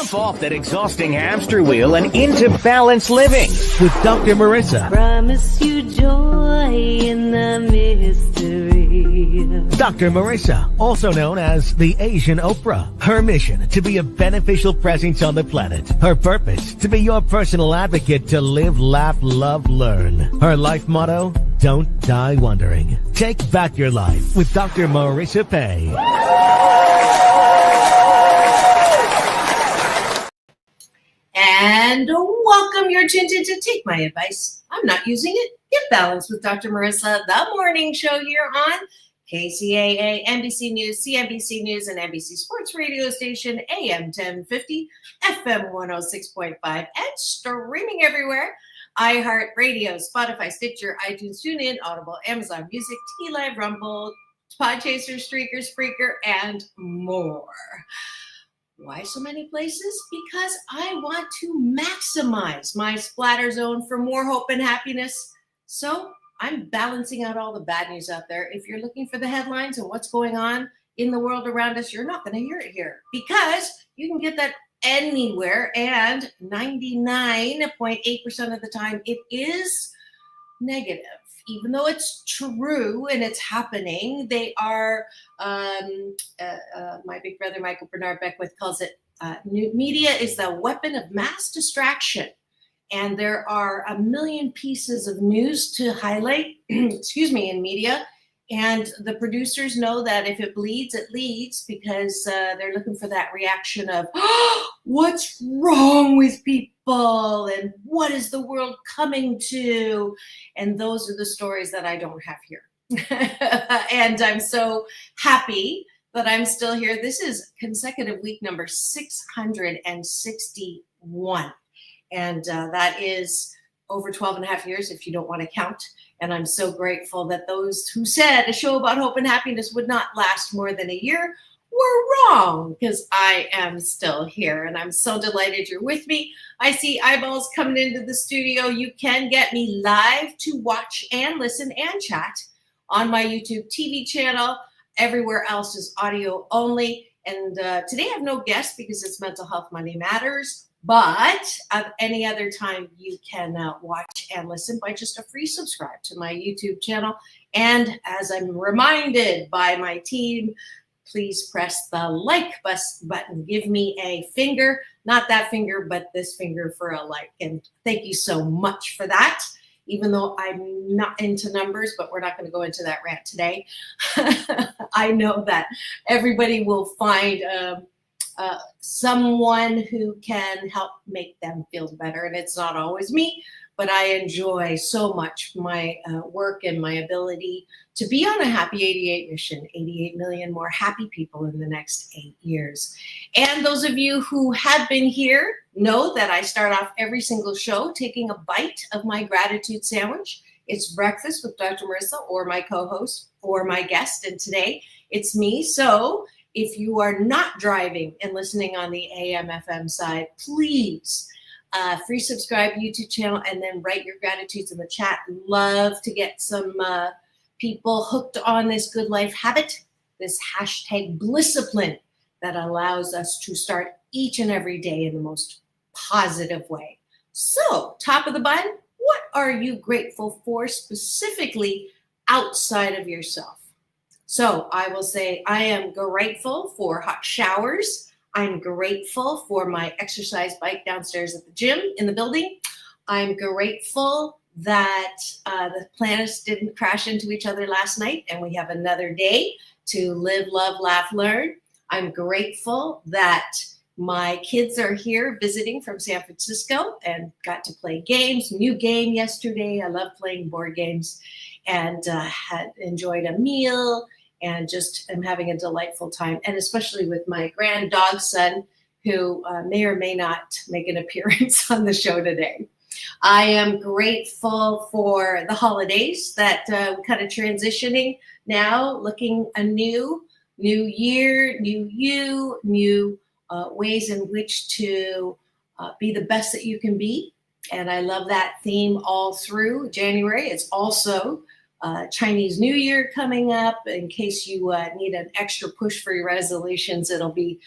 Jump off that exhausting hamster wheel and into balanced living with Dr. Marissa. Promise you joy in the mystery. Dr. Marissa, also known as the Asian Oprah. Her mission, to be a beneficial presence on the planet. Her purpose, to be your personal advocate to live, laugh, love, learn. Her life motto, don't die wondering. Take back your life with Dr. Marissa Pei. And welcome. You're tuned in to Take My Advice. I'm not using it. Get balanced with Dr. Marissa, the morning show here on KCAA, NBC News, CNBC News, and NBC Sports Radio Station, AM 1050, FM 106.5, and streaming everywhere. iHeartRadio, Spotify, Stitcher, iTunes, TuneIn, Audible, Amazon Music, T-Live, Rumble, Podchaser, Streaker, Spreaker, and more. Why so many places? Because I want to maximize my splatter zone for more hope and happiness. So I'm balancing out all the bad news out there. If you're looking for the headlines and what's going on in the world around us, you're not going to hear it here because you can get that anywhere. And 99.8% of the time, it is negative. Even though it's true and it's happening, they are, my big brother, Michael Bernard Beckwith, calls it, media is the weapon of mass distraction. And there are a million pieces of news to highlight, in media. And the producers know that if it bleeds, it leads, because they're looking for that reaction of, oh, what's wrong with people? And what is the world coming to? And those are the stories that I don't have here. And I'm so happy that I'm still here. This is consecutive week number 661. And that is over 12 and a half years, if you don't want to count. And I'm so grateful that those who said a show about hope and happiness would not last more than a year were wrong, because I am still here. And I'm so delighted you're with me. I see eyeballs coming into the studio. You can get me live to watch and listen and chat on my YouTube TV channel. Everywhere else is audio only. And today I have no guest because it's Mental Health Monday Matters. But at any other time, you can watch and listen by just a free subscribe to my YouTube channel. And as I'm reminded by my team, please press the like button. Give me a finger, not that finger, but this finger for a like. And thank you so much for that. Even though I'm not into numbers, but we're not going to go into that rant today. I know that everybody will find someone who can help make them feel better. And it's not always me, but I enjoy so much my work and my ability to be on a Happy 88 mission, 88 million more happy people in the next 8 years. And those of you who have been here know that I start off every single show taking a bite of my gratitude sandwich. It's breakfast with Dr. Marissa, or my co-host, or my guest. And today it's me. So if you are not driving and listening on the AM/FM side, please free subscribe YouTube channel and then write your gratitudes in the chat. Love to get some people hooked on this good life habit, this hashtag Blisscipline that allows us to start each and every day in the most positive way. So, top of the button, what are you grateful for specifically outside of yourself? So I will say I am grateful for hot showers. I'm grateful for my exercise bike downstairs at the gym in the building. I'm grateful that the planets didn't crash into each other last night and we have another day to live, love, laugh, learn. I'm grateful that my kids are here visiting from San Francisco and got to play games. New game yesterday. I love playing board games, and had enjoyed a meal. And just am having a delightful time, and especially with my grand dog son, who may or may not make an appearance on the show today. I am grateful for the holidays that we're kind of transitioning now, looking anew, new year, new you, new ways in which to be the best that you can be. And I love that theme all through January. It's also Chinese New Year coming up. In case you need an extra push for your resolutions, it'll be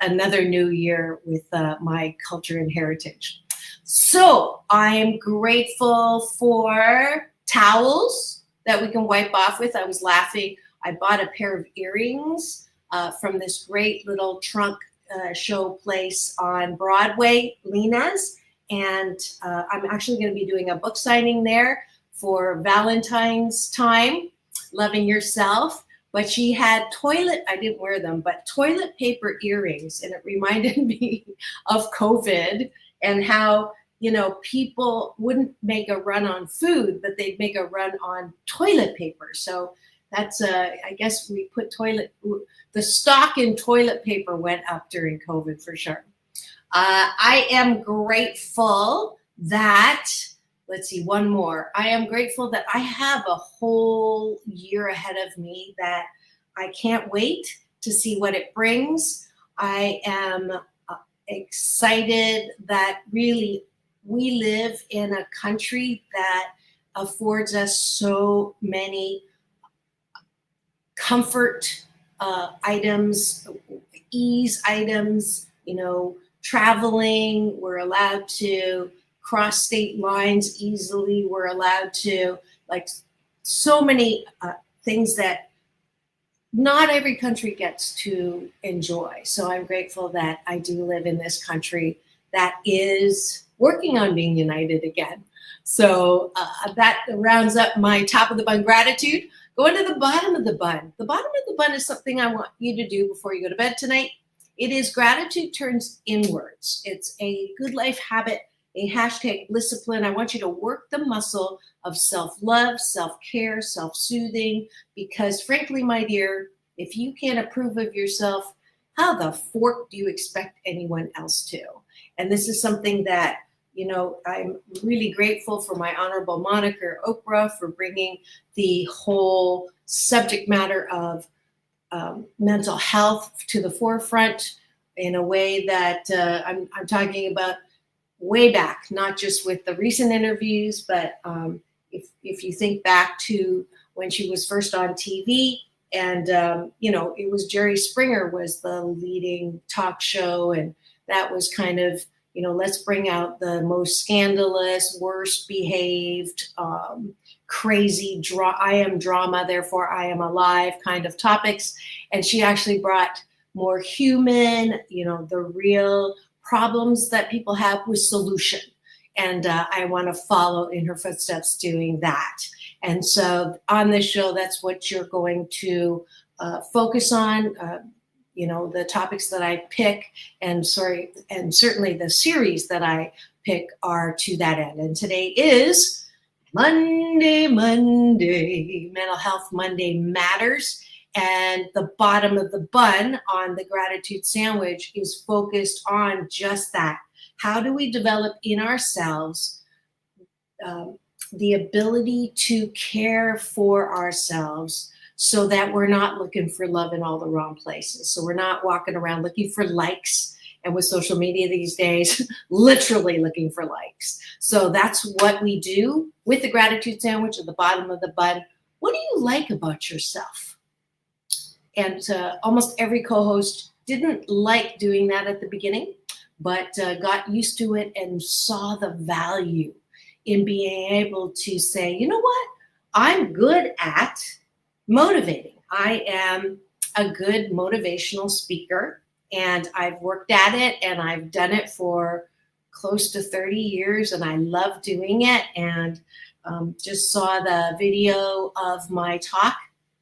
another new year with my culture and heritage. So I am grateful for towels that we can wipe off with. I was laughing. I bought a pair of earrings from this great little trunk show place on Broadway, Lena's. And I'm actually going to be doing a book signing there for Valentine's time, Loving Yourself. But she had I didn't wear them, but toilet paper earrings. And it reminded me of COVID and how, people wouldn't make a run on food, but they'd make a run on toilet paper. So that's, I guess we put the stock in toilet paper went up during COVID for sure. I am grateful that, let's see, one more. I am grateful that I have a whole year ahead of me that I can't wait to see what it brings. I am excited that really we live in a country that affords us so many comfort items, ease items, traveling. We're allowed to cross state lines easily. We're allowed to, so many things that not every country gets to enjoy. So I'm grateful that I do live in this country that is working on being united again. So that rounds up my top of the bun gratitude. Going to the bottom of the bun. The bottom of the bun is something I want you to do before you go to bed tonight. It is gratitude turns inwards. It's a good life habit, a hashtag discipline. I want you to work the muscle of self-love, self-care, self-soothing, because frankly, my dear, if you can't approve of yourself, how the fork do you expect anyone else to? And this is something that, I'm really grateful for my honorable moniker, Oprah, for bringing the whole subject matter of mental health to the forefront in a way that I'm talking about way back, not just with the recent interviews, but if you think back to when she was first on TV and, it was Jerry Springer was the leading talk show. And that was kind of, let's bring out the most scandalous, worst behaved, crazy, I am drama, therefore I am alive kind of topics. And she actually brought more human, the real problems that people have with solution. And I want to follow in her footsteps doing that. And so on this show, that's what you're going to focus on. The topics that I pick and certainly the series that I pick are to that end. And today is Monday, Mental Health Monday Matters. And the bottom of the bun on the gratitude sandwich is focused on just that. How do we develop in ourselves the ability to care for ourselves so that we're not looking for love in all the wrong places? So we're not walking around looking for likes, and with social media these days, literally looking for likes. So that's what we do with the gratitude sandwich at the bottom of the bun. What do you like about yourself? And almost every co-host didn't like doing that at the beginning, but got used to it and saw the value in being able to say, you know what? I'm good at motivating. I am a good motivational speaker, and I've worked at it, and I've done it for close to 30 years, and I love doing it. And just saw the video of my talk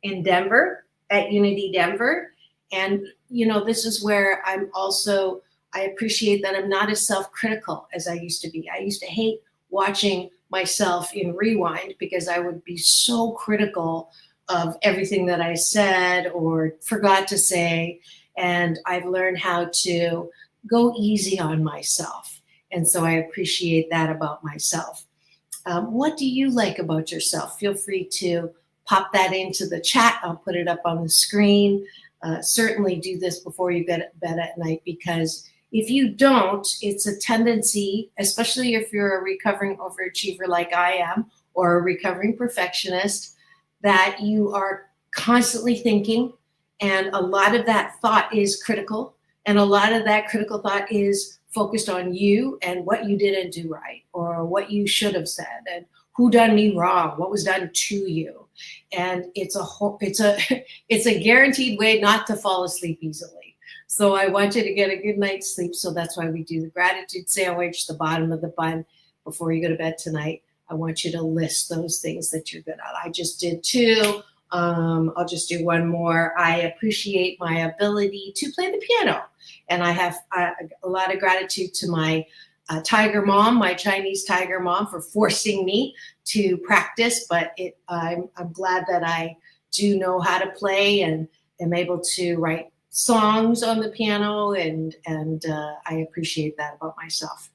in Denver at Unity Denver. And, this is where I appreciate that I'm not as self-critical as I used to be. I used to hate watching myself in rewind because I would be so critical of everything that I said or forgot to say. And I've learned how to go easy on myself. And so I appreciate that about myself. What do you like about yourself? Feel free to pop that into the chat. I'll put it up on the screen. Certainly do this before you get to bed at night, because if you don't, it's a tendency, especially if you're a recovering overachiever like I am, or a recovering perfectionist, that you are constantly thinking, and a lot of that thought is critical, and a lot of that critical thought is focused on you and what you didn't do right, or what you should have said, and who done me wrong, what was done to you. And it's a guaranteed way not to fall asleep easily. So I want you to get a good night's sleep. So that's why we do the gratitude sandwich, the bottom of the bun, before you go to bed tonight. I want you to list those things that you're good at. I just did 2. I'll just do one more. I appreciate my ability to play the piano. And I have a lot of gratitude to my tiger mom, my Chinese tiger mom, for forcing me to practice. But I'm glad that I do know how to play and am able to write songs on the piano. And I appreciate that about myself.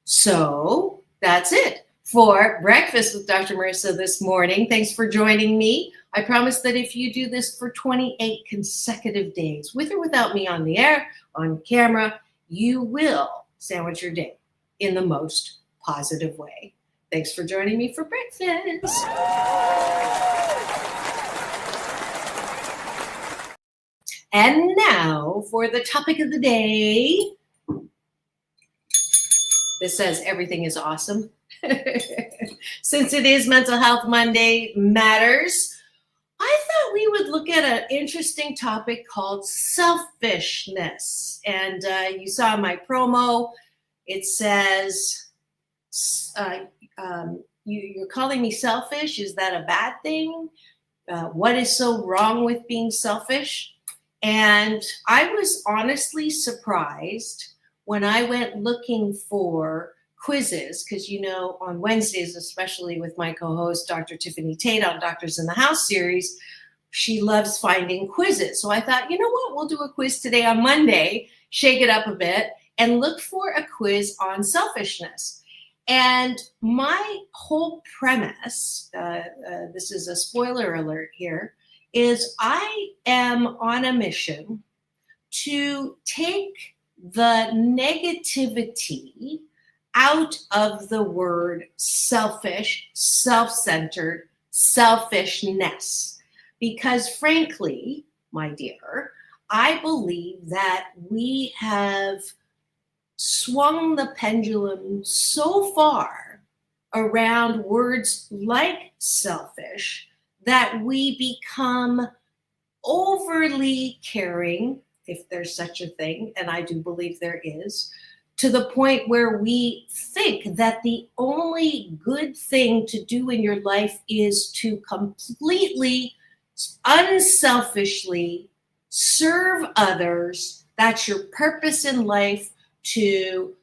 So that's it for Breakfast with Dr. Marissa this morning. Thanks for joining me. I promise that if you do this for 28 consecutive days, with or without me on the air, on camera, you will sandwich your day in the most positive way. Thanks for joining me for breakfast. And now for the topic of the day. This says everything is awesome. Since it is Mental Health Monday Matters, I thought we would look at an interesting topic called selfishness. And you saw my promo. It says, you're calling me selfish. Is that a bad thing? What is so wrong with being selfish? And I was honestly surprised when I went looking for quizzes, because, you know, on Wednesdays, especially with my co-host, Dr. Tiffany Tate on Doctors in the House series, she loves finding quizzes. So I thought, you know what, we'll do a quiz today on Monday, shake it up a bit, and look for a quiz on selfishness. And my whole premise, this is a spoiler alert here, is I am on a mission to take the negativity out of the word selfish, self-centered, selfishness. Because frankly, my dear, I believe that we have swung the pendulum so far around words like selfish that we become overly caring, if there's such a thing, and I do believe there is, to the point where we think that the only good thing to do in your life is to completely, unselfishly serve others. That's your purpose in life, to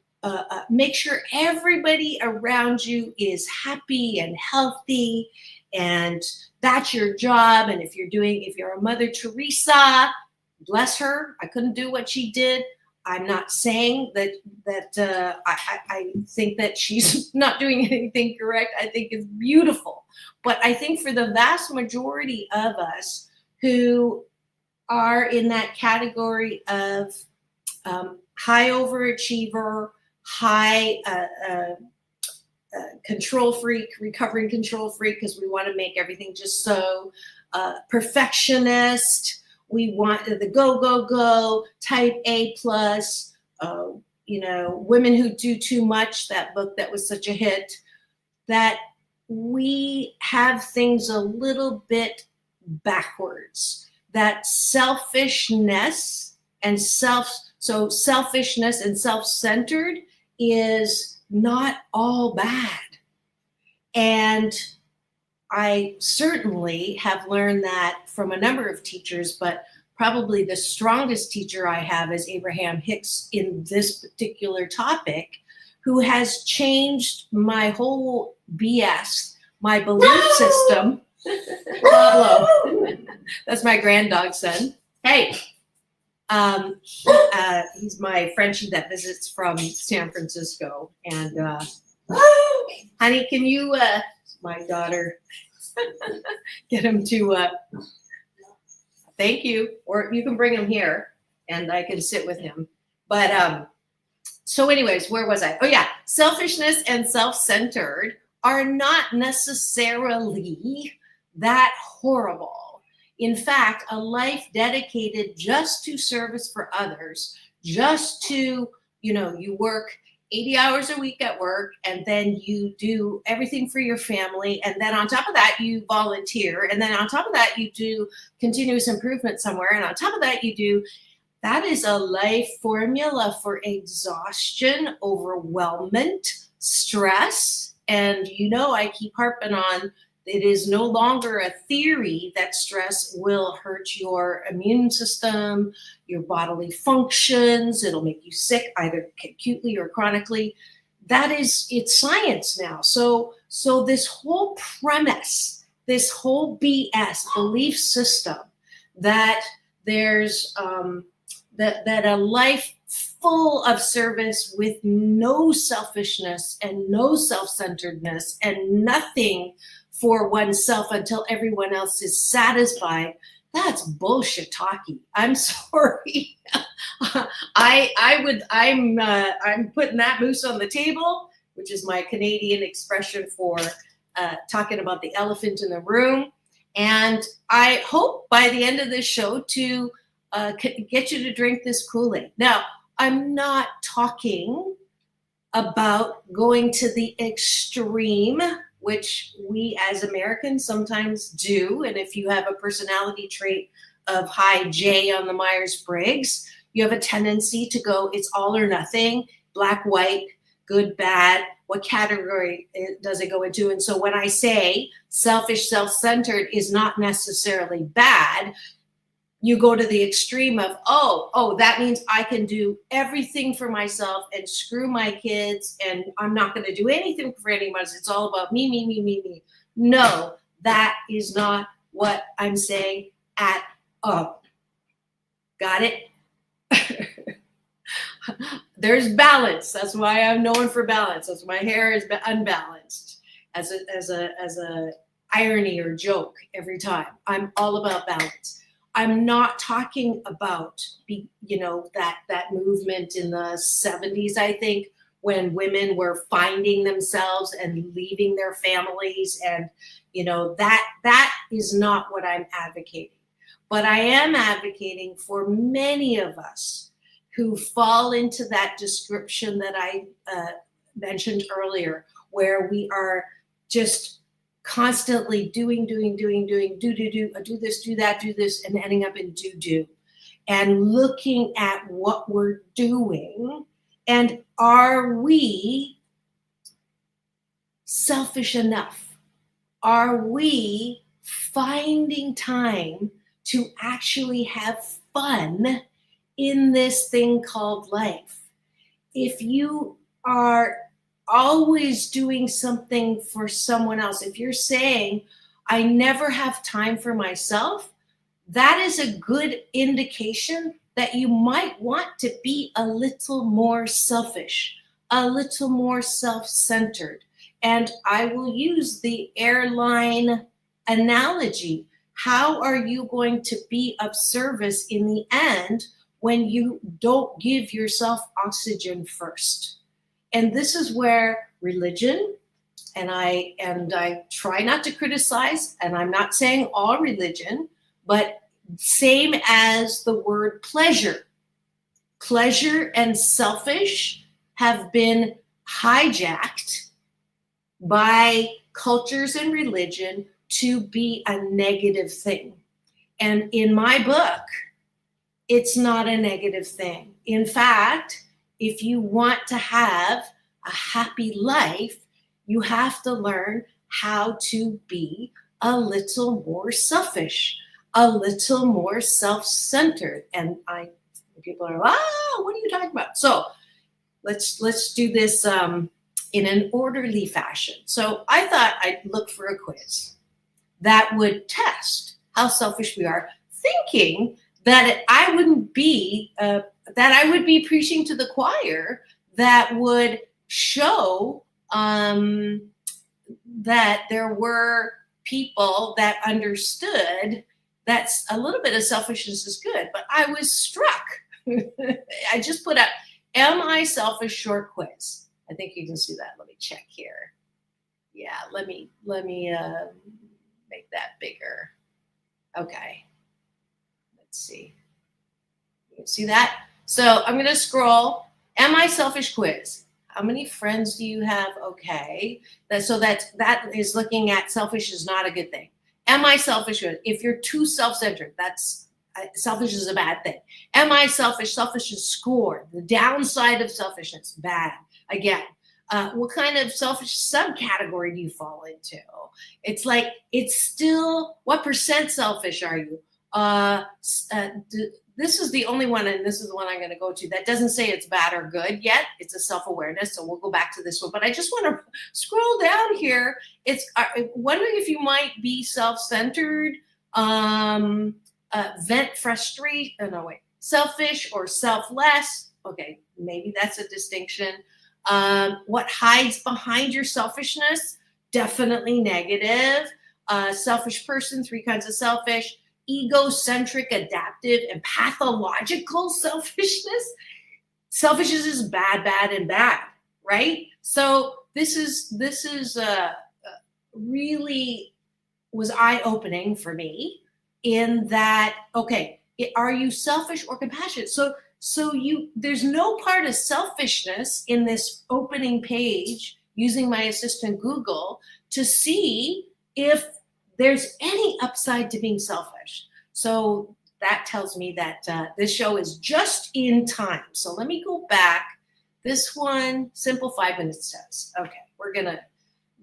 make sure everybody around you is happy and healthy, and that's your job. And if you're a Mother Teresa, bless her, I couldn't do what she did. I'm not saying that I think that she's not doing anything correct. I think it's beautiful. But I think for the vast majority of us who are in that category of high overachiever, high control freak, recovering control freak, because we want to make everything just so perfectionist. We want the go, type A plus, women who do too much, that book that was such a hit, that we have things a little bit backwards. That selfishness and selfishness and self-centered is not all bad. And I certainly have learned that from a number of teachers, but probably the strongest teacher I have is Abraham Hicks in this particular topic, who has changed my whole BS, my belief system. Pablo, that's my granddog son. Hey, he's my Frenchie that visits from San Francisco. And honey, can you, my daughter, get him to, thank you, or you can bring him here and I can sit with him. But so anyways, where was I? Oh yeah, selfishness and self-centered are not necessarily that horrible. In fact, a life dedicated just to service for others, just to, you work 80 hours a week at work, and then you do everything for your family. And then on top of that, you volunteer. And then on top of that, you do continuous improvement somewhere. And on top of that, that is a life formula for exhaustion, overwhelmment, stress. And I keep harping on, it is no longer a theory that stress will hurt your immune system, your bodily functions. It'll make you sick, either acutely or chronically. It's science now. So this whole premise, this whole BS belief system that there's that a life full of service with no selfishness and no self-centeredness and nothing for oneself until everyone else is satisfied, that's bullshit talkie. I'm sorry. I'm putting that moose on the table, which is my Canadian expression for talking about the elephant in the room. And I hope by the end of this show to get you to drink this Kool-Aid. Now, I'm not talking about going to the extreme, which we as Americans sometimes do. And if you have a personality trait of high J on the Myers-Briggs, you have a tendency to go, it's all or nothing, black, white, good, bad. What category does it go into? And so when I say selfish, self-centered is not necessarily bad, you go to the extreme of, oh, that means I can do everything for myself and screw my kids, and I'm not going to do anything for anyone else. It's all about me, me, me, me, me. No, that is not what I'm saying at all. Got it? There's balance. That's why I'm known for balance. That's why my hair is unbalanced as a irony or joke every time. I'm all about balance. I'm not talking about, that movement in the 70s, I think, when women were finding themselves and leaving their families. And, that is not what I'm advocating. But I am advocating for many of us who fall into that description that I mentioned earlier, where we are just constantly doing, do this, do that, do this, and ending up in do. And looking at what we're doing, and are we selfish enough? Are we finding time to actually have fun in this thing called life? If you are always doing something for someone else, if you're saying, I never have time for myself, that is a good indication that you might want to be a little more selfish, a little more self-centered. And I will use the airline analogy. How are you going to be of service in the end when you don't give yourself oxygen first? And this is where religion, and I try not to criticize, and I'm not saying all religion, but same as the word pleasure. Pleasure and selfish have been hijacked by cultures and religion to be a negative thing. And in my book, it's not a negative thing. In fact, if you want to have a happy life, you have to learn how to be a little more selfish, a little more self-centered. And people are, what are you talking about? So let's do this in an orderly fashion. So I thought I'd look for a quiz that would test how selfish we are, thinking that I would be preaching to the choir, that would show that there were people that understood that a little bit of selfishness is good. But I was struck. I just put up, am I selfish short quiz? I think you can see that. Let me check here. Yeah, let me make that bigger. Okay. Let's see. You can see that? So I'm going to scroll. Am I selfish quiz? How many friends do you have? Okay. That is looking at selfish is not a good thing. Am I selfish? If you're too self-centered, that's selfish is a bad thing. Am I selfish? Selfish is scored. The downside of selfishness, bad. Again, what kind of selfish subcategory do you fall into? It's like, it's still, what percent selfish are you? This is the only one, and this is the one I'm going to go to, that doesn't say it's bad or good yet. It's a self-awareness, so we'll go back to this one. But I just want to scroll down here. It's wondering if you might be self-centered, vent frustration. Oh, no, wait. Selfish or selfless. Okay, maybe that's a distinction. What hides behind your selfishness? Definitely negative. Selfish person, 3 kinds of selfish. Egocentric, adaptive, and pathological selfishness. Selfishness is bad, bad, and bad, right? So this is really was eye-opening for me in that, okay, are you selfish or compassionate? So there's no part of selfishness in this opening page using my assistant Google to see if there's any upside to being selfish. So that tells me that this show is just in time. So let me go back. This one, simple 5-minute steps. Okay, we're going to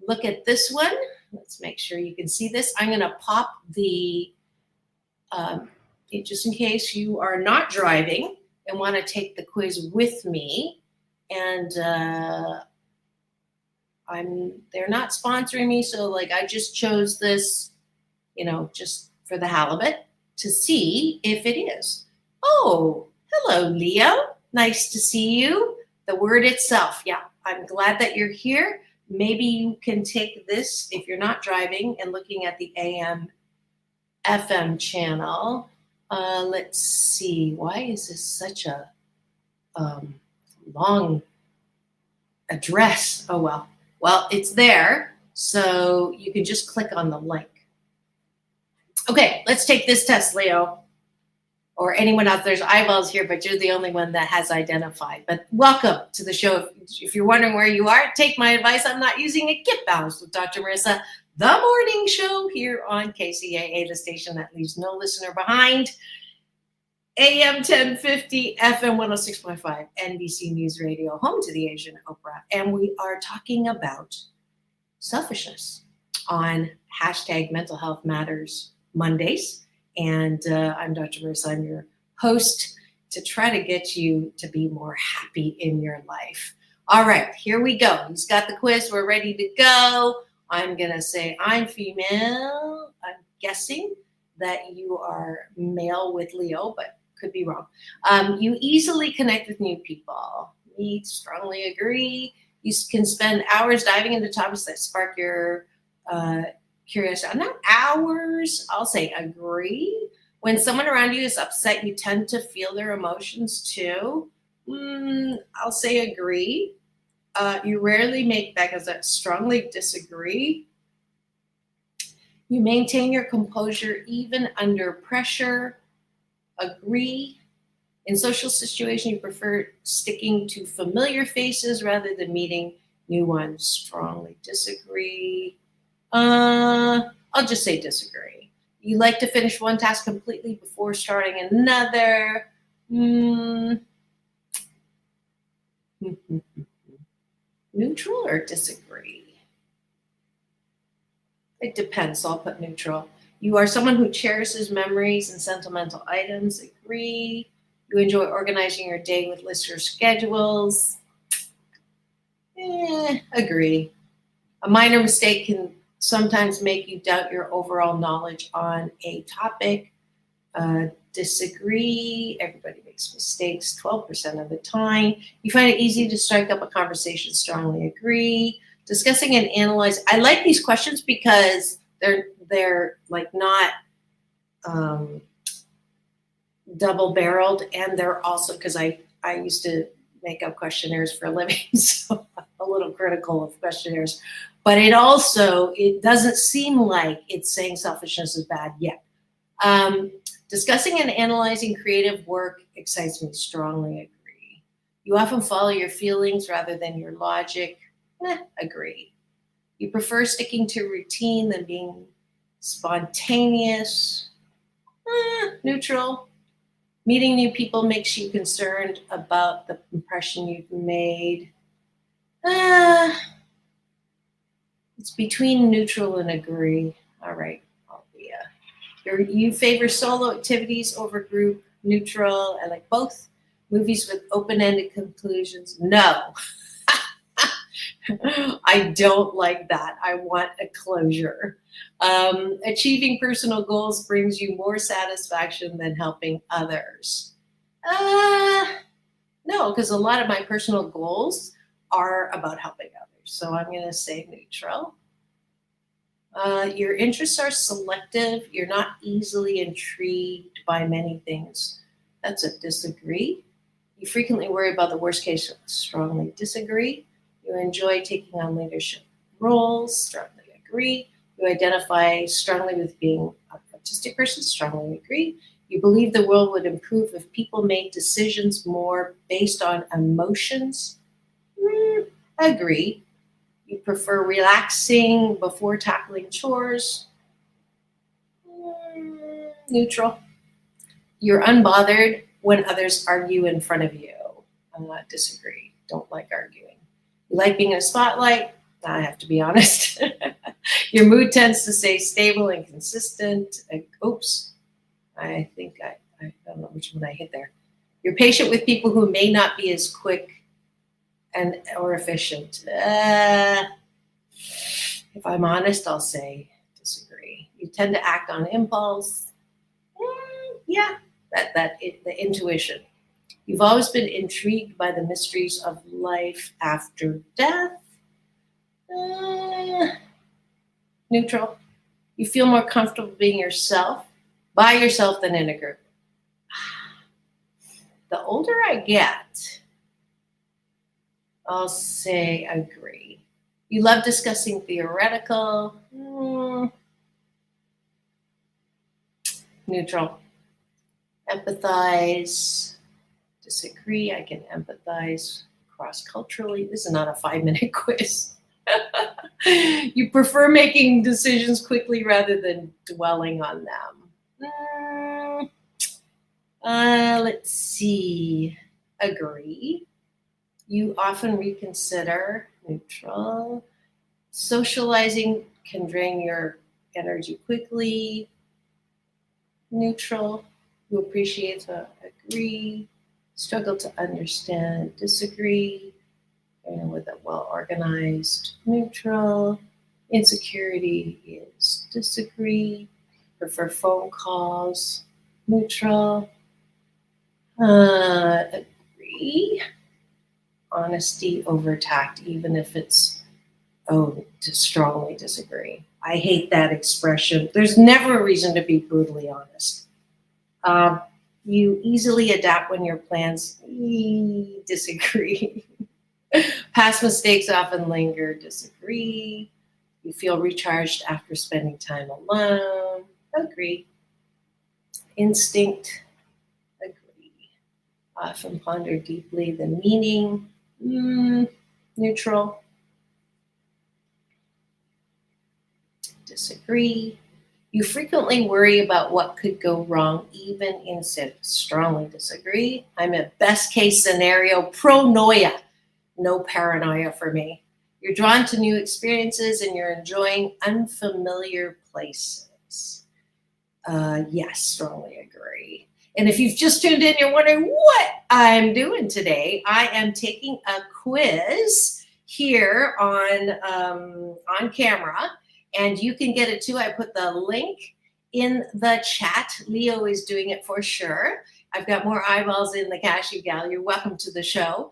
look at this one. Let's make sure you can see this. I'm going to pop the, just in case you are not driving and want to take the quiz with me. And they're not sponsoring me, so like I just chose this, just for the halibut to see if it is. Oh, hello, Leo. Nice to see you. The word itself. Yeah, I'm glad that you're here. Maybe you can take this if you're not driving and looking at the AM FM channel. Let's see. Why is this such a long address? Oh, well. Well, it's there, so you can just click on the link. Okay, let's take this test, Leo, or anyone else. There's eyeballs here, but you're the only one that has identified. But welcome to the show. If you're wondering where you are, take my advice. I'm not using it. Get balanced with Dr. Marissa, the morning show here on KCAA, the station that leaves no listener behind. AM 1050, FM 106.5, NBC News Radio, home to the Asian Oprah. And we are talking about selfishness on hashtag Mental Health Matters Mondays. And I'm Dr. Marissa. I'm your host to try to get you to be more happy in your life. All right, here we go. He's got the quiz. We're ready to go. I'm going to say I'm female. I'm guessing that you are male with Leo, but could be wrong. You easily connect with new people. We strongly agree. You can spend hours diving into topics that spark your curiosity. Not hours, I'll say agree. When someone around you is upset, you tend to feel their emotions too. I'll say agree. You rarely make back as I strongly disagree. You maintain your composure even under pressure. Agree. In social situations, you prefer sticking to familiar faces rather than meeting new ones. Strongly disagree. I'll just say disagree. You like to finish one task completely before starting another. Neutral or disagree? It depends, so I'll put neutral. You are someone who cherishes memories and sentimental items. Agree. You enjoy organizing your day with lists or schedules. Agree. A minor mistake can sometimes make you doubt your overall knowledge on a topic. Disagree. Everybody makes mistakes 12% of the time. You find it easy to strike up a conversation. Strongly agree. Discussing and analyze. I like these questions because they're like not double-barreled, and they're also, because I used to make up questionnaires for a living, so I'm a little critical of questionnaires. But it doesn't seem like it's saying selfishness is bad yet. Discussing and analyzing creative work excites me. Strongly agree. You often follow your feelings rather than your logic. Agree. You prefer sticking to routine than being spontaneous. Neutral. Meeting new people makes you concerned about the impression you've made. It's between neutral and agree. All right. You favor solo activities over group. Neutral. I like both. Movies with open-ended conclusions. No. I don't like that. I want a closure. Achieving personal goals brings you more satisfaction than helping others. No, because a lot of my personal goals are about helping others. So I'm going to say neutral. Your interests are selective. You're not easily intrigued by many things. That's a disagree. You frequently worry about the worst case. Strongly disagree. You enjoy taking on leadership roles. Strongly agree. You identify strongly with being a artistic person. Strongly agree. You believe the world would improve if people made decisions more based on emotions. Agree. You prefer relaxing before tackling chores. Neutral. You're unbothered when others argue in front of you. Disagree. Don't like arguing. You like being in a spotlight. I have to be honest. Your mood tends to stay stable and consistent. Oops. I think I don't know which one I hit there. You're patient with people who may not be as quick or efficient. If I'm honest, I'll say disagree. You tend to act on impulse. The intuition. You've always been intrigued by the mysteries of life after death. Neutral. You feel more comfortable being by yourself than in a group. The older I get, I'll say agree. You love discussing theoretical. Neutral. Empathize. Disagree. I can empathize cross-culturally. This is not a 5-minute quiz. You prefer making decisions quickly rather than dwelling on them. Let's see. Agree. You often reconsider. Neutral. Socializing can drain your energy quickly. Neutral. You appreciate agree. Struggle to understand. Disagree. With a well-organized. Neutral. Insecurity is disagree. Prefer phone calls. Neutral. Agree. Honesty over tact, even if it's strongly disagree. I hate that expression. There's never a reason to be brutally honest. You easily adapt when your plans. Disagree. Past mistakes often linger. Disagree. You feel recharged after spending time alone. Agree. Instinct. Agree. Often ponder deeply the meaning. Neutral. Disagree. You frequently worry about what could go wrong, even in strongly disagree. I'm a best case scenario pronoia. No paranoia for me. You're drawn to new experiences and you're enjoying unfamiliar places. Yes, strongly agree. And if you've just tuned in, you're wondering what I'm doing today. I am taking a quiz here on camera, and you can get it too. I put the link in the chat. Leo is doing it for sure. I've got more eyeballs in the cashew gal. You're welcome to the show.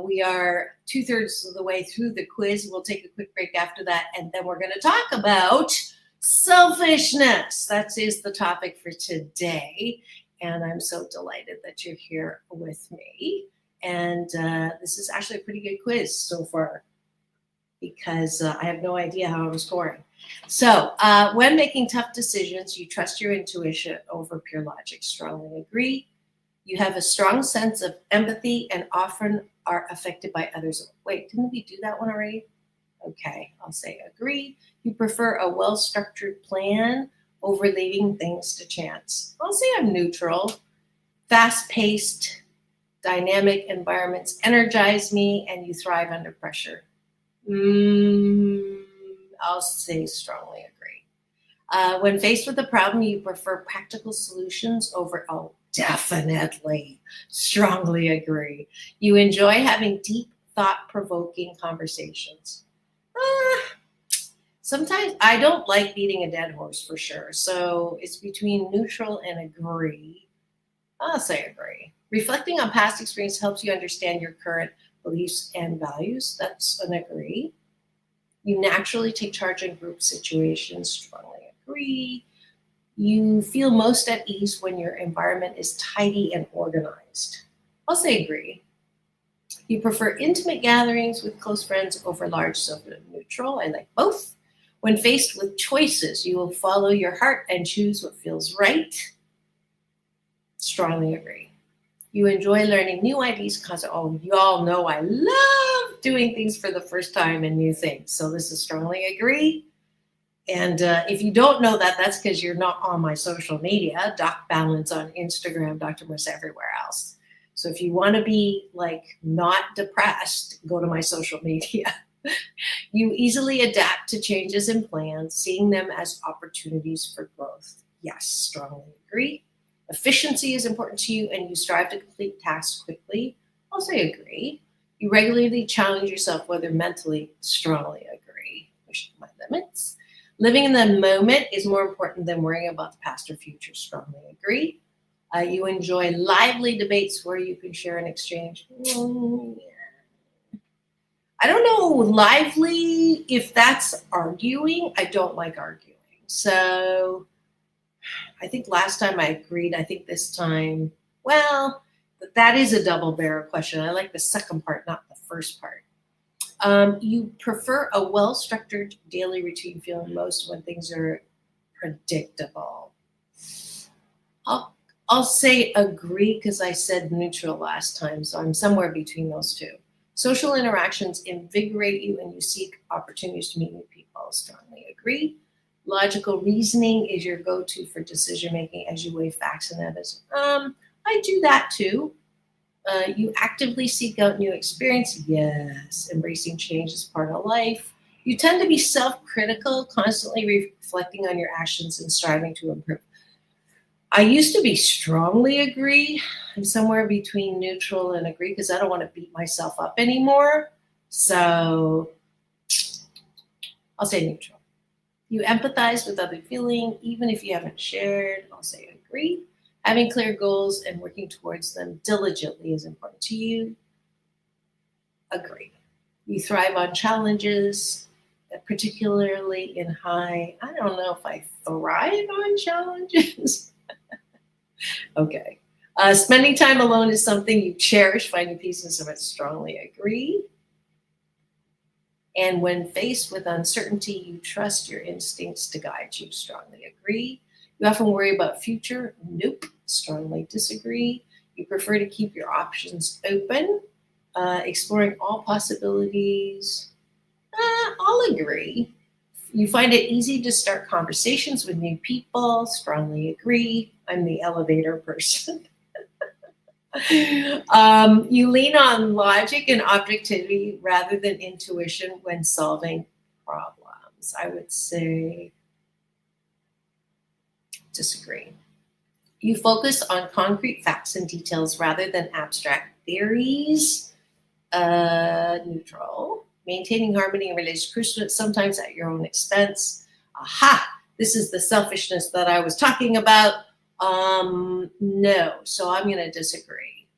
We are 2/3 of the way through the quiz. We'll take a quick break after that, and then we're going to talk about selfishness. That is the topic for today, and I'm so delighted that you're here with me. And this is actually a pretty good quiz so far because I have no idea how I'm scoring. So when making tough decisions, you trust your intuition over pure logic. Strongly agree. You have a strong sense of empathy and often are affected by others. Wait, didn't we do that one already? Okay, I'll say agree. You prefer a well-structured plan over leaving things to chance. I'll say I'm neutral. Fast-paced, dynamic environments energize me and you thrive under pressure. I'll say strongly agree. When faced with a problem, you prefer practical solutions over, oh, definitely, strongly agree. You enjoy having deep, thought-provoking conversations. Sometimes I don't like beating a dead horse for sure. So it's between neutral and agree. I'll say agree. Reflecting on past experience helps you understand your current beliefs and values. That's an agree. You naturally take charge in group situations. Strongly agree. You feel most at ease when your environment is tidy and organized. I'll say agree. You prefer intimate gatherings with close friends over large, so neutral. I like both. When faced with choices, you will follow your heart and choose what feels right. Strongly agree. You enjoy learning new ideas because, oh, you all know I love doing things for the first time and new things. So this is strongly agree. And if you don't know that, that's because you're not on my social media. Doc Balance on Instagram, Dr. Marissa everywhere else. So if you want to be like not depressed, go to my social media. You easily adapt to changes in plans, seeing them as opportunities for growth. Yes, strongly agree. Efficiency is important to you and you strive to complete tasks quickly. I'll say agree. You regularly challenge yourself, whether mentally. Strongly agree. Push my limits. Living in the moment is more important than worrying about the past or future. Strongly agree. You enjoy lively debates where you can share and exchange. I don't know, lively, if that's arguing. I don't like arguing. So I think last time I agreed. I think this time, well, that is a double barrel question. I like the second part, not the first part. You prefer a well-structured daily routine feeling most when things are predictable. I'll say agree because I said neutral last time, so I'm somewhere between those two. Social interactions invigorate you and you seek opportunities to meet new people. Strongly agree. Logical reasoning is your go-to for decision making as you weigh facts and evidence. I do that too. You actively seek out new experience. Yes, embracing change is part of life. You tend to be self-critical, constantly reflecting on your actions and striving to improve. I used to be strongly agree. I'm somewhere between neutral and agree because I don't want to beat myself up anymore. So I'll say neutral. You empathize with other feeling, even if you haven't shared. I'll say agree. Having clear goals and working towards them diligently is important to you. Agree. You thrive on challenges, particularly in high. I don't know if I thrive on challenges. Okay. Spending time alone is something you cherish. Finding peace in someone. Strongly agree. And when faced with uncertainty, you trust your instincts to guide you. Strongly agree. You often worry about future. Nope. Strongly disagree. You prefer to keep your options open, exploring all possibilities. I'll agree. You find it easy to start conversations with new people. Strongly agree. I'm the elevator person. You lean on logic and objectivity rather than intuition when solving problems. I would say disagree. You focus on concrete facts and details rather than abstract theories. Neutral. Maintaining harmony in relationships, crucial, sometimes at your own expense. Aha! This is the selfishness that I was talking about. No. So I'm going to disagree.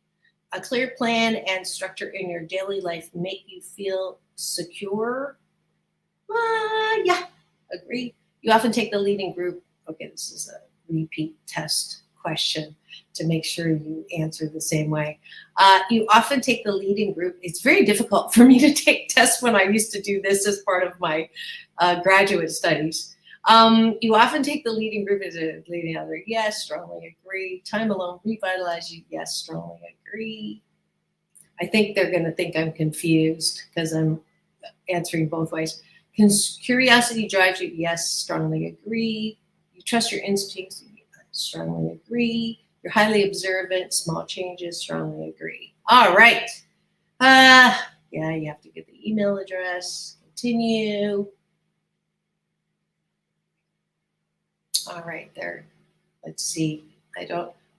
A clear plan and structure in your daily life make you feel secure. Yeah, agree. You often take the lead in group. Okay, this is a repeat test question to make sure you answer the same way. You often take the lead in group. It's very difficult for me to take tests when I used to do this as part of my graduate studies. You often take the lead in group as a leading other. Yes, strongly agree. Time alone revitalize you. Yes, strongly agree. I think they're going to think I'm confused because I'm answering both ways. Curiosity drives you. Yes, strongly agree. You trust your instincts. Strongly agree. You're highly observant. Small changes. Strongly agree. All right. Yeah, you have to get the email address. Continue. All right, there. Let's see.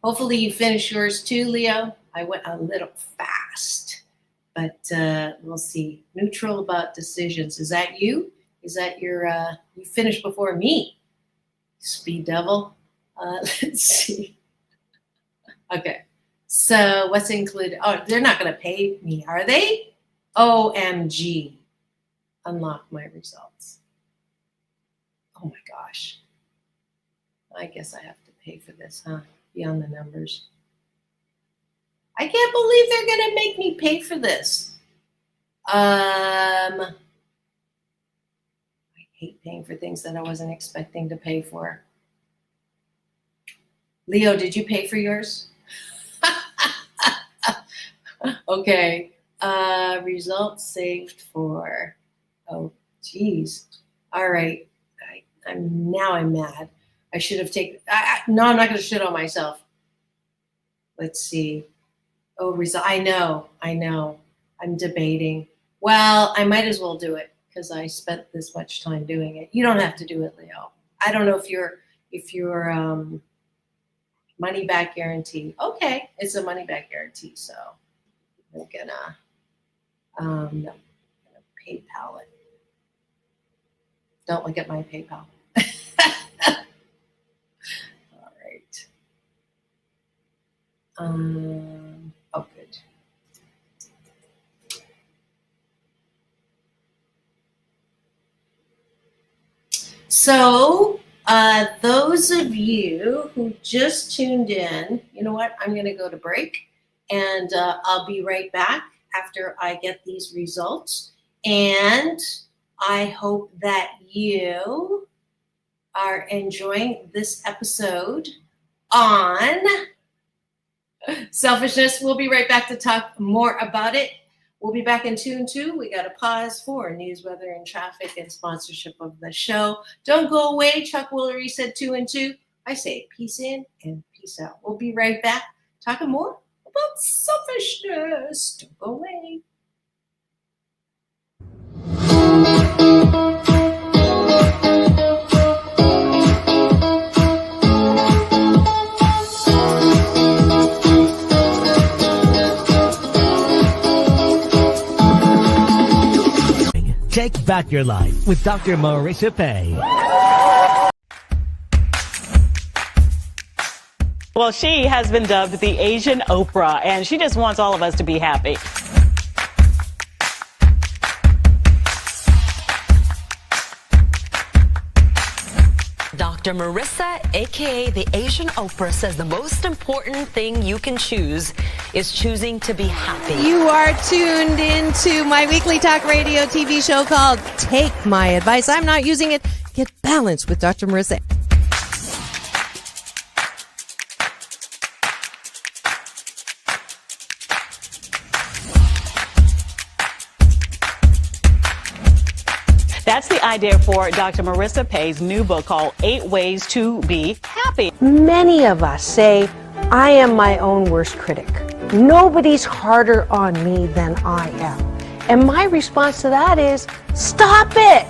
Hopefully you finish yours too, Leo. I went a little fast, but we'll see. Neutral about decisions. Is that you? Is that you finished before me? Speed devil. Let's see. Okay. So what's included? Oh, they're not going to pay me, are they? OMG. Unlock my results. Oh my gosh. I guess I have to pay for this, huh? Beyond the numbers. I can't believe they're going to make me pay for this. I hate paying for things that I wasn't expecting to pay for. Leo, did you pay for yours? Okay. Results saved for, oh, geez. All right. I'm mad. I should have taken, no, I'm not going to shit on myself. Let's see. Oh, I know. I'm debating. Well, I might as well do it because I spent this much time doing it. You don't have to do it, Leo. I don't know if you're money back guarantee. Okay, it's a money back guarantee. So I'm gonna PayPal it. Don't look at my PayPal. All right. Oh, good. So those of you who just tuned in, you know what? I'm going to go to break, and I'll be right back after I get these results. And I hope that you are enjoying this episode on selfishness. We'll be right back to talk more about it. We'll be back in 2 and 2. We got to pause for news, weather, and traffic and sponsorship of the show. Don't go away. Chuck Woolery said 2 and 2. I say peace in and peace out. We'll be right back talking more about selfishness. Don't go away. Take back your life with Dr. Marissa Pei. Well, she has been dubbed the Asian Oprah, and she just wants all of us to be happy. Dr. Marissa, aka the Asian Oprah, says the most important thing you can choose is choosing to be happy. You are tuned into my weekly talk radio TV show called Take My Advice. I'm not using it. Get balanced with Dr. Marissa. That's the idea for Dr. Marissa Pei's new book called 8 Ways to Be Happy. Many of us say, I am my own worst critic. Nobody's harder on me than I am. And my response to that is, stop it!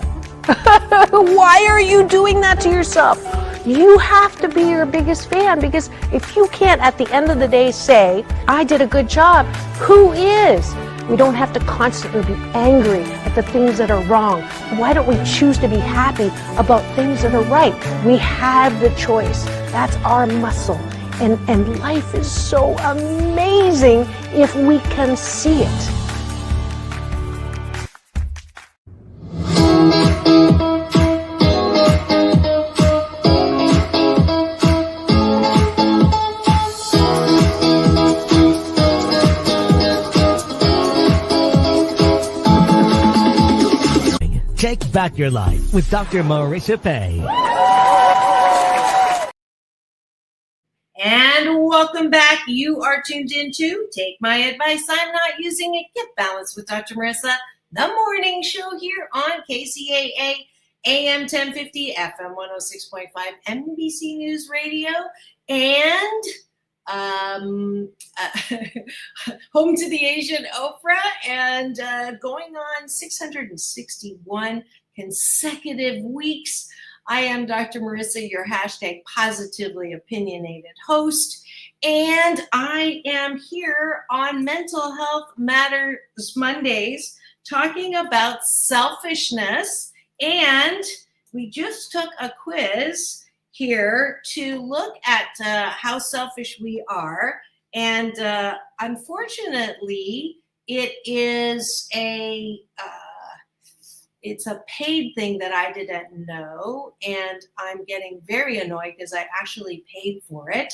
Why are you doing that to yourself? You have to be your biggest fan, because if you can't at the end of the day say, I did a good job, who is? We don't have to constantly be angry at the things that are wrong. Why don't we choose to be happy about things that are right? We have the choice. That's our muscle. And life is so amazing if we can see it. Take back your life with Dr. Marissa Pei. And welcome back. You are tuned into Take My Advice. I'm not using it. Get balanced with Dr. Marissa, the morning show here on KCAA, AM 1050, FM 106.5, NBC News Radio, and home to the Asian Oprah, and going on 661 consecutive weeks. I am Dr. Marissa, your hashtag positively opinionated host, and I am here on Mental Health Matters Mondays talking about selfishness, and we just took a quiz here to look at how selfish we are, and unfortunately, it is it's a paid thing that I didn't know, and I'm getting very annoyed because I actually paid for it,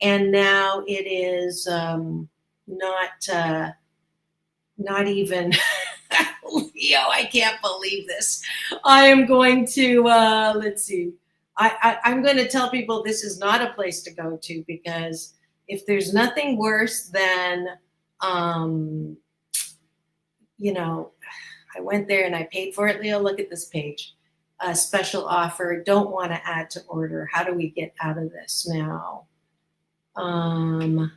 and now it is not even Leo. I can't believe this. I am going to let's see. I'm going to tell people this is not a place to go to, because if there's nothing worse than I went there and I paid for it. Leo, look at this page. Special offer. Don't want to add to order. How do we get out of this now? Gosh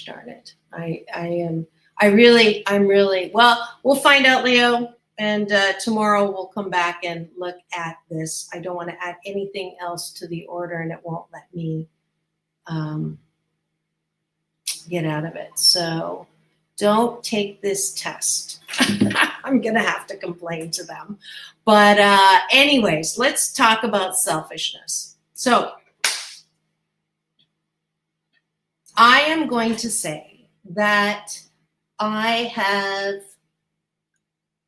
darn it. I'm really, well, we'll find out, Leo. And tomorrow we'll come back and look at this. I don't want to add anything else to the order, and it won't let me get out of it. So don't take this test. I'm going to have to complain to them. But anyways, let's talk about selfishness. So I am going to say that I have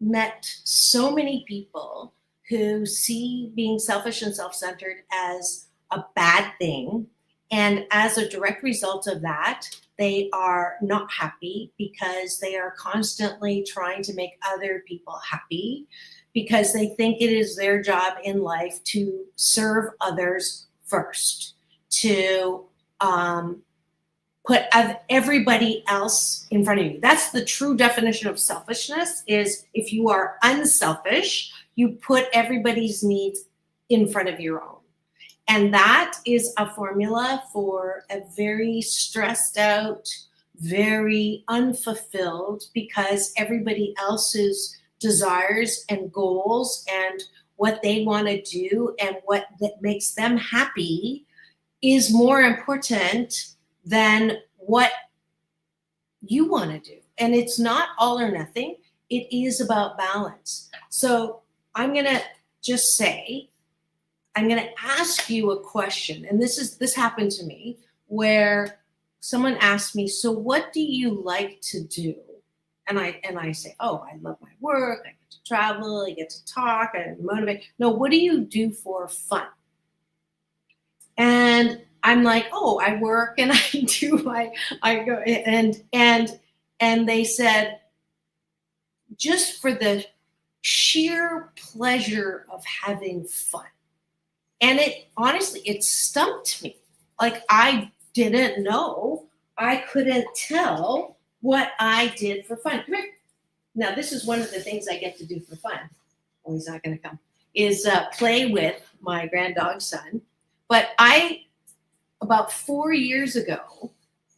met so many people who see being selfish and self-centered as a bad thing. And as a direct result of that, they are not happy because they are constantly trying to make other people happy, because they think it is their job in life to serve others first, to put everybody else in front of you. That's the true definition of selfishness, is if you are unselfish, you put everybody's needs in front of your own. And that is a formula for a very stressed out, very unfulfilled, because everybody else's desires and goals and what they want to do and what that makes them happy is more important than what you want to do. And it's not all or nothing. It is about balance. So I'm going to just say, I'm going to ask you a question. And this happened to me, where someone asked me, so what do you like to do? And I say, oh, I love my work. I get to travel. I get to talk. I motivate. No, what do you do for fun? And I'm like, oh, I work and I go and they said, just for the sheer pleasure of having fun. And it honestly, it stumped me. Like, I didn't know. I couldn't tell what I did for fun. Come here. Now, this is one of the things I get to do for fun. Oh, he's not going to come. Is play with my granddog son. But I, about 4 years ago,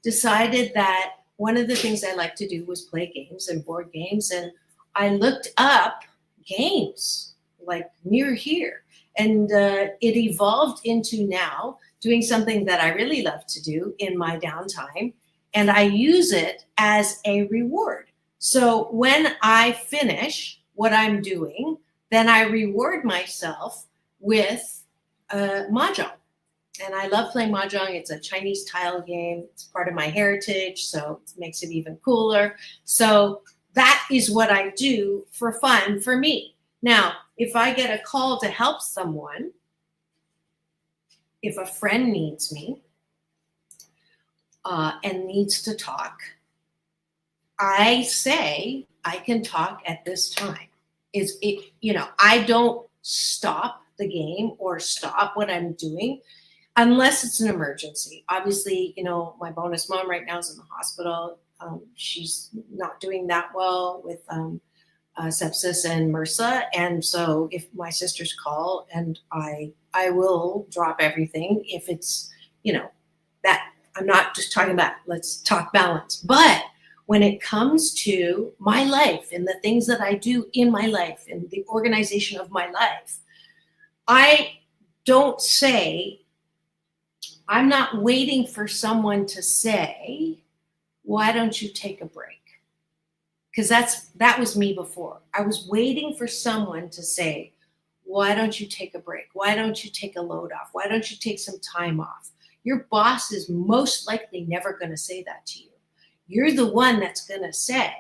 decided that one of the things I like to do was play games and board games. And I looked up games like near here. And it evolved into now doing something that I really love to do in my downtime. And I use it as a reward. So when I finish what I'm doing, then I reward myself with mahjong. And I love playing mahjong. It's a Chinese tile game. It's part of my heritage, so it makes it even cooler. So that is what I do for fun for me. Now, if I get a call to help someone, if a friend needs me and needs to talk, I say I can talk at this time. is it, I don't stop the game or stop what I'm doing unless it's an emergency. Obviously, my bonus mom right now is in the hospital. She's not doing that well with sepsis and MRSA. And so if my sisters call, and I will drop everything if it's, that I'm not just talking about, let's talk balance. But when it comes to my life and the things that I do in my life and the organization of my life, I don't say, I'm not waiting for someone to say, why don't you take a break? Because that was me before. I was waiting for someone to say, why don't you take a break? Why don't you take a load off? Why don't you take some time off? Your boss is most likely never going to say that to you. You're the one that's going to say,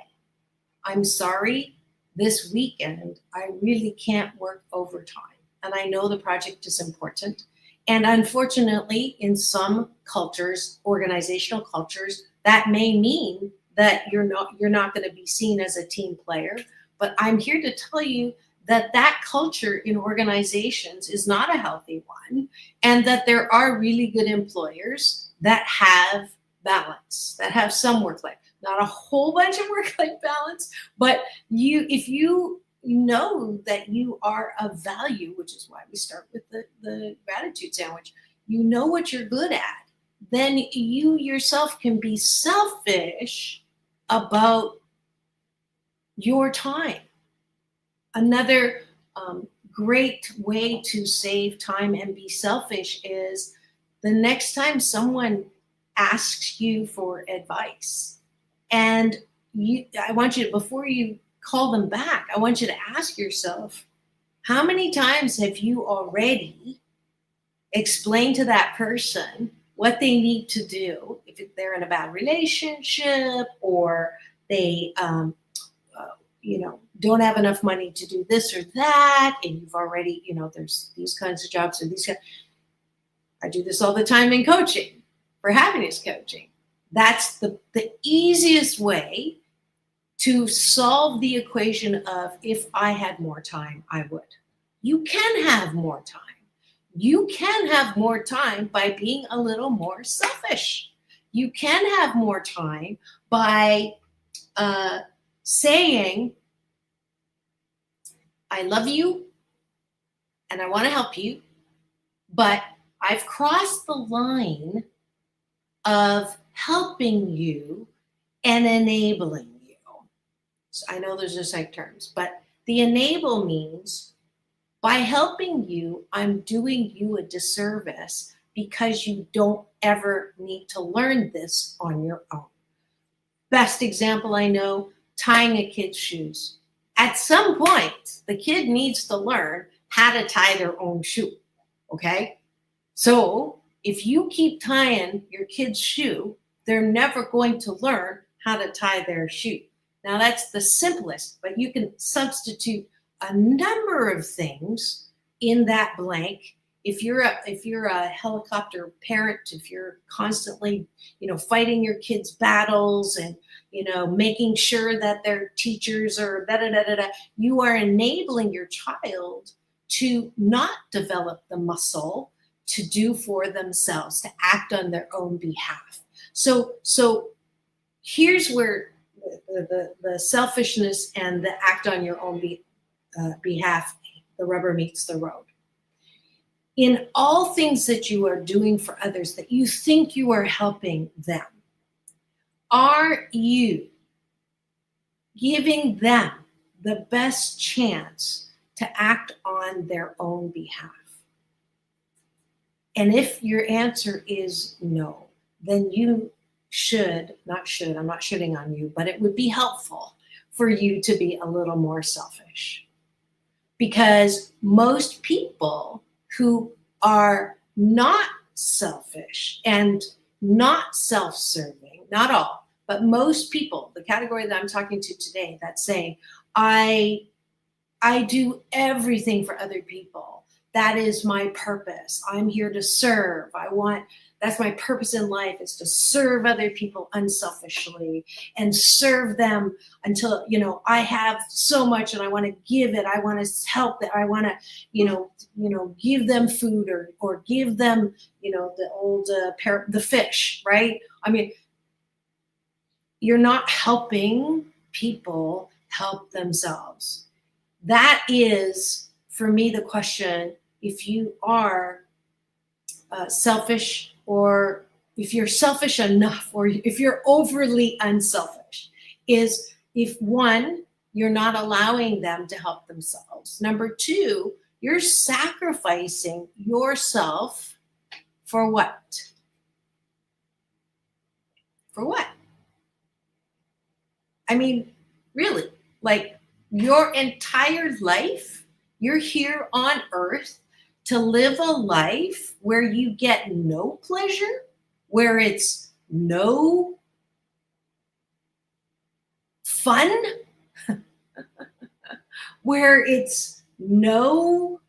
I'm sorry, this weekend, I really can't work overtime. And I know the project is important. And unfortunately, in some cultures, organizational cultures, that may mean that you're not going to be seen as a team player. But I'm here to tell you that culture in organizations is not a healthy one, and that there are really good employers that have balance, that have some work-life, not a whole bunch of work-life balance, but if you know that you are of value, which is why we start with the gratitude sandwich, you know what you're good at, then you yourself can be selfish about your time. Another great way to save time and be selfish is the next time someone asks you for advice, and I want you to, before you call them back, I want you to ask yourself, how many times have you already explained to that person what they need to do if they're in a bad relationship, or they don't have enough money to do this or that, and you've already, there's these kinds of jobs or these kinds. I do this all the time in coaching, for happiness coaching. That's the easiest way to solve the equation of, if I had more time, I would. You can have more time. You can have more time by being a little more selfish. You can have more time by saying, I love you and I want to help you, but I've crossed the line of helping you and enabling you. So I know there's just like terms, but the enable means by helping you, I'm doing you a disservice because you don't ever need to learn this on your own. Best example I know, tying a kid's shoes. At some point, the kid needs to learn how to tie their own shoe, okay? So if you keep tying your kid's shoe, they're never going to learn how to tie their shoe. Now that's the simplest, but you can substitute a number of things in that blank. If you're a helicopter parent, if you're constantly, fighting your kids' battles and, making sure that their teachers are you are enabling your child to not develop the muscle to do for themselves, to act on their own behalf. So here's where the selfishness and the act on your own behalf, the rubber meets the road. In all things that you are doing for others that you think you are helping them, are you giving them the best chance to act on their own behalf? And if your answer is no, then you I'm not shitting on you, but it would be helpful for you to be a little more selfish. Because most people who are not selfish and not self-serving, not all, but most people, the category that I'm talking to today, that's saying, I do everything for other people that is my purpose. I'm here to serve. That's my purpose in life, is to serve other people unselfishly and serve them until, I have so much and I want to give it. I want to help it. I want to, give them food or give them, the old the fish, right? I mean, you're not helping people help themselves. That is, for me, the question. If you are selfish, or if you're selfish enough, or if you're overly unselfish, is if one, you're not allowing them to help themselves. Number two, you're sacrificing yourself for what? For what? I mean, really, like your entire life, you're here on earth to live a life where you get no pleasure, where it's no fun, where it's no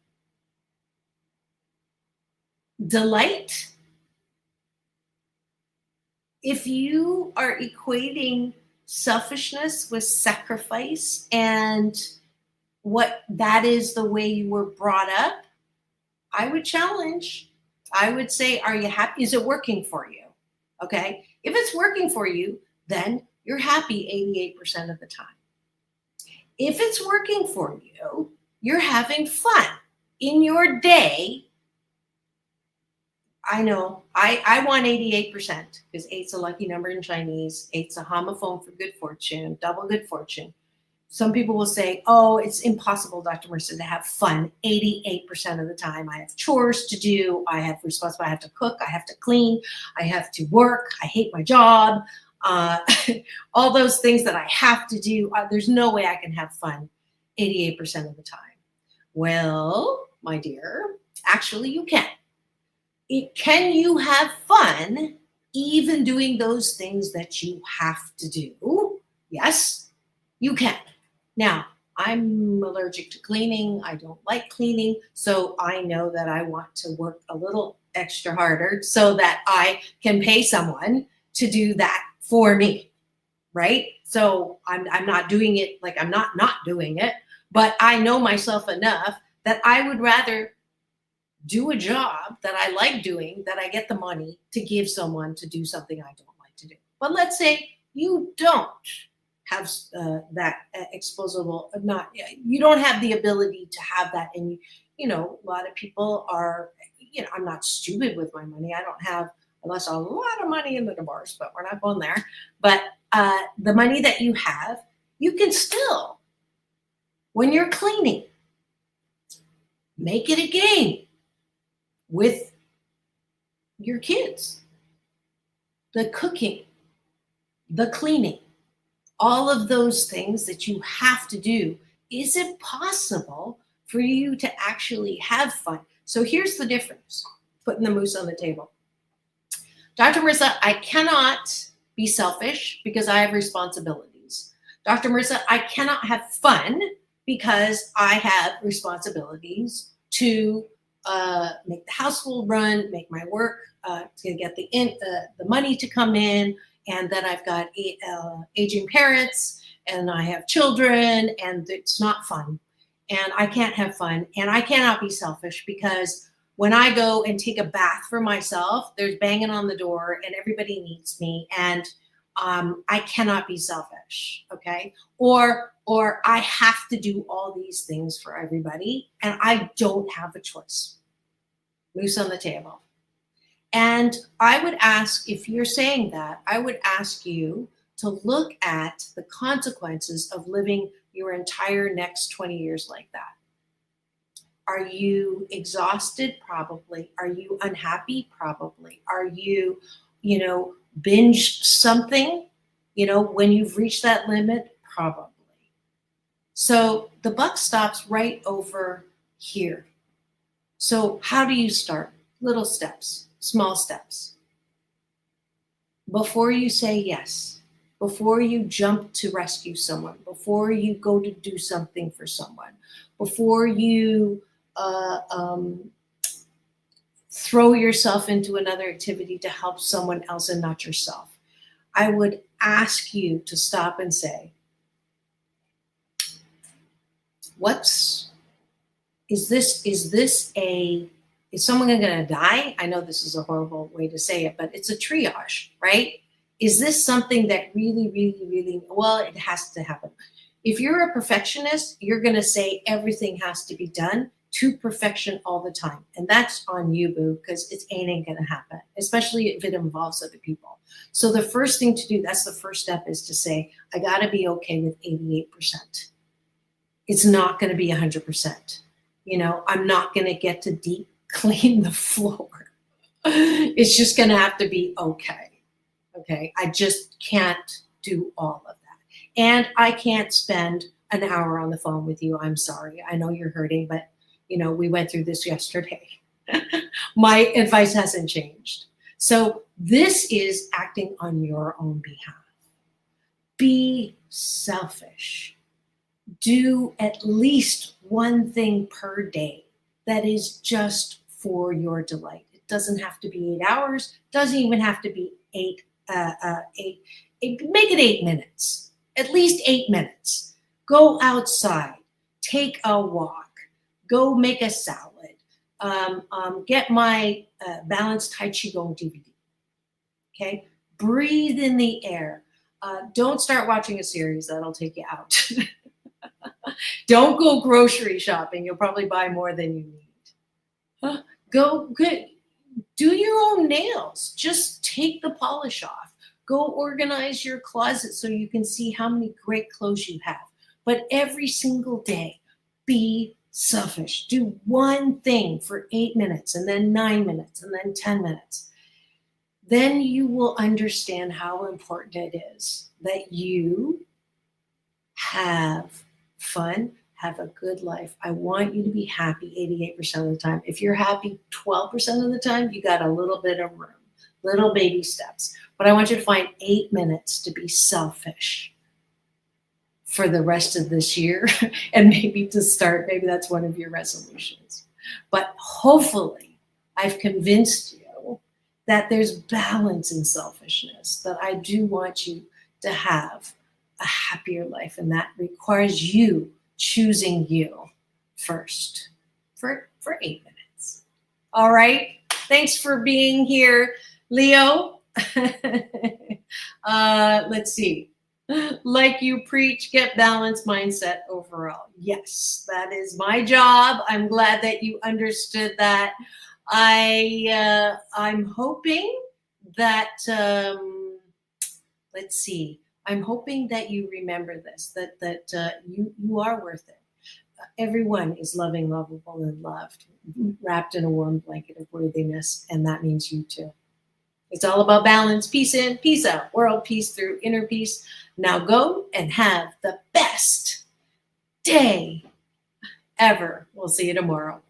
delight. If you are equating selfishness with sacrifice, and what that is the way you were brought up, I would challenge. I would say, are you happy? Is it working for you? Okay. If it's working for you, then you're happy 88% of the time. If it's working for you, you're having fun in your day. I know I want 88% because 8's a lucky number in Chinese. 8's a homophone for good fortune, double good fortune. Some people will say, oh, it's impossible, Dr. Marissa, to have fun 88% of the time. I have chores to do. I have responsibility. I have to cook. I have to clean. I have to work. I hate my job. All those things that I have to do. There's no way I can have fun 88% of the time. Well, my dear, actually you can. Can you have fun even doing those things that you have to do? Yes, you can. Now, I'm allergic to cleaning. I don't like cleaning. So I know that I want to work a little extra harder so that I can pay someone to do that for me, right? So I'm not doing it like I'm not doing it, but I know myself enough that I would rather do a job that I like doing, that I get the money to give someone to do something I don't like to do. But let's say you don't have that exposable, you don't have the ability to have that. And, a lot of people are, I'm not stupid with my money. I don't have, I lost a lot of money in the divorce, but we're not going there. But the money that you have, you can still, when you're cleaning, make it a game with your kids. The cooking, the cleaning, all of those things that you have to do. Is it possible for you to actually have fun? So here's the difference, putting the moose on the table. Dr. Marissa, I cannot be selfish because I have responsibilities. Dr. Marissa, I cannot have fun because I have responsibilities to make the household run, make my work, to get the money to come in, and then I've got aging parents, and I have children, and it's not fun. And I can't have fun, and I cannot be selfish because when I go and take a bath for myself, there's banging on the door, and everybody needs me, and I cannot be selfish, okay? Or I have to do all these things for everybody, and I don't have a choice. Moose on the table. And I would ask, if you're saying that, I would ask you to look at the consequences of living your entire next 20 years like that. Are you exhausted? Probably. Are you unhappy? Probably. Are you, binge something, when you've reached that limit? Probably. So the buck stops right over here. So how do you start? Little steps, small steps. Before you say yes, before you jump to rescue someone, before you go to do something for someone, before you throw yourself into another activity to help someone else and not yourself. I would ask you to stop and say, is someone going to die? I know this is a horrible way to say it, but it's a triage, right? Is this something that really, really, really, well, it has to happen. If you're a perfectionist, you're going to say everything has to be done to perfection all the time. And that's on you, boo, because it ain't going to happen, especially if it involves other people. So the first thing to do, that's the first step, is to say, I got to be okay with 88%. It's not going to be 100%. I'm not going to get to deep clean the floor. It's just going to have to be okay. Okay. I just can't do all of that. And I can't spend an hour on the phone with you. I'm sorry. I know you're hurting, but we went through this yesterday. My advice hasn't changed. So this is acting on your own behalf. Be selfish. Do at least one thing per day that is just for your delight. It doesn't have to be 8 hours. Doesn't even have to be make it 8 minutes, at least 8 minutes. Go outside, take a walk, go make a salad, get my Balanced Tai Qigong DVD. Okay, breathe in the air. Don't start watching a series, that'll take you out. Don't go grocery shopping. You'll probably buy more than you need. Do your own nails. Just take the polish off. Go organize your closet so you can see how many great clothes you have. But every single day, be selfish. Do one thing for 8 minutes, and then 9 minutes, and then 10 minutes. Then you will understand how important it is that you have fun, have a good life. I want you to be happy 88% of the time. If you're happy 12% of the time, you got a little bit of room, little baby steps. But I want you to find 8 minutes to be selfish for the rest of this year. And maybe maybe that's one of your resolutions. But hopefully I've convinced you that there's balance in selfishness, that I do want you to have a happier life, and that requires you choosing you first for 8 minutes. All right. Thanks for being here, Leo. Let's see. Like you preach, get balanced mindset overall. Yes, that is my job. I'm glad that you understood that. I'm hoping that, let's see. I'm hoping that you remember this, that you are worth it. Everyone is loving, lovable, and loved, wrapped in a warm blanket of worthiness, and that means you too. It's all about balance, peace in, peace out, world peace through inner peace. Now go and have the best day ever. We'll see you tomorrow.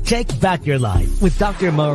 Take back your life with Dr. Marissa.